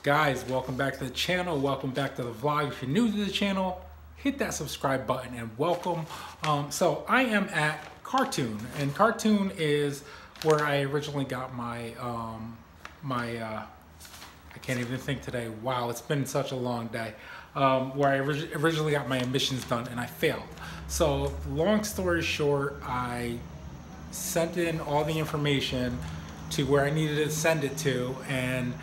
Guys, welcome back to the channel. Welcome back to the vlog. If you're new to the channel, hit that subscribe button and welcome. So I am at Cartoon, and Cartoon is where I originally got my I can't even think today. Wow, it's been such a long day. Where I originally got my emissions done and I failed. So long story short, I sent in all the information to where I needed to send it to, and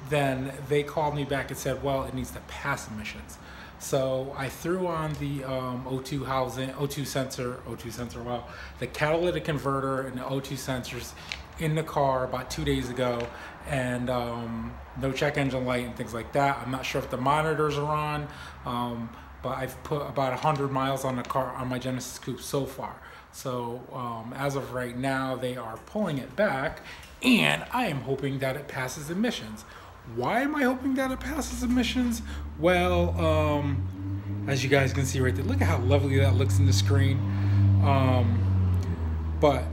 then they called me back and said, well, it needs to pass emissions. So I threw on the O2 sensor, well, the catalytic converter and the O2 sensors in the car about 2 days ago, and no check engine light and things like that. I'm not sure if the monitors are on, but I've put about 100 miles on the car, on my Genesis Coupe so far. So as of right now, they are pulling it back, and I am hoping that it passes emissions. Why am I hoping that it passes emissions? Well, as you guys can see right there, look at how lovely that looks in the screen. But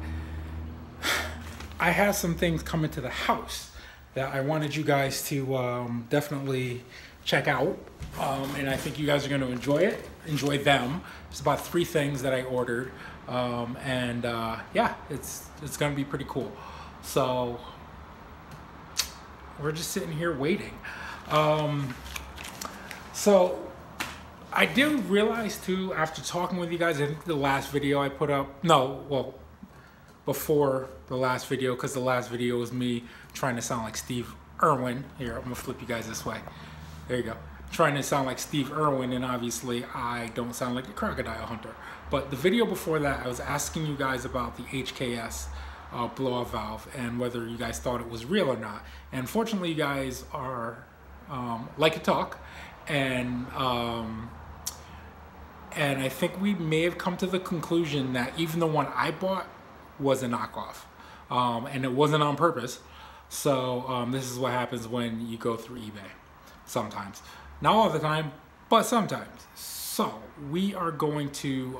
I have some things coming to the house that I wanted you guys to definitely check out, and I think you guys are going to enjoy them. There's about 3 things that I ordered, and yeah, it's going to be pretty cool. So we're just sitting here waiting. So I did realize too, after talking with you guys, I think the last video I put up, before the last video, because the last video was me trying to sound like Steve Irwin. Here, I'm gonna flip you guys this way. There you go. Trying to sound like Steve Irwin, and obviously I don't sound like a crocodile hunter. But the video before that, I was asking you guys about the HKS blow-off valve and whether you guys thought it was real or not. And fortunately, you guys are like to talk, and I think we may have come to the conclusion that even the one I bought was a knockoff, and it wasn't on purpose. So this is what happens when you go through eBay. Sometimes, not all the time, but sometimes. So we are going to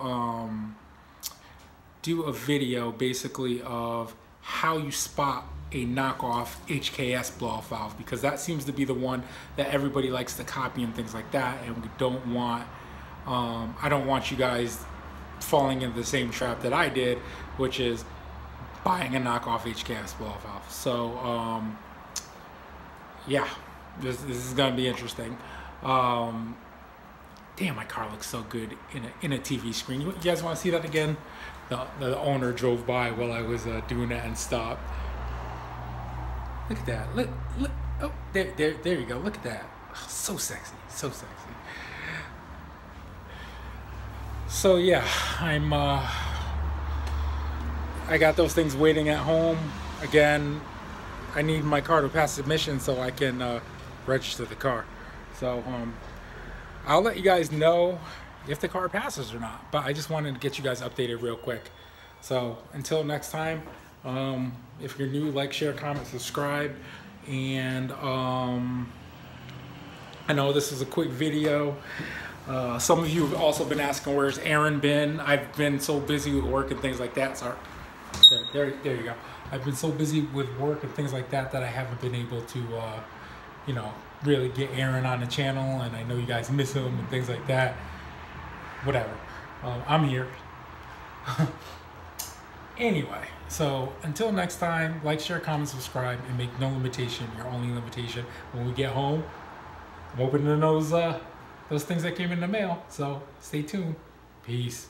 do a video basically of how you spot a knockoff HKS blow-off valve, because that seems to be the one that everybody likes to copy and things like that, and we don't want I don't want you guys falling into the same trap that I did, which is buying a knockoff HKS blow-off valve. So yeah, this is gonna be interesting. Damn, my car looks so good in a TV screen. You guys want to see that again? The owner drove by while I was doing that and stopped. Look at that. Look. Oh, there you go. Look at that. Oh, so sexy. So sexy. So yeah, I got those things waiting at home. Again, I need my car to pass emissions so I can register the car. So I'll let you guys know if the car passes or not, but I just wanted to get you guys updated real quick. So until next time, if you're new, like, share, comment, subscribe, and I know this is a quick video. Some of you have also been asking, where's Aaron been? I've been so busy with work and things like that. Sorry. There you go. I've been so busy with work and things like that that I haven't been able to, you know, really get Aaron on the channel, and I know you guys miss him and things like that. Whatever. I'm here. Anyway, so until next time, like, share, comment, subscribe, and make no limitation your only limitation. When we get home, I'm opening those things that came in the mail. So stay tuned. Peace.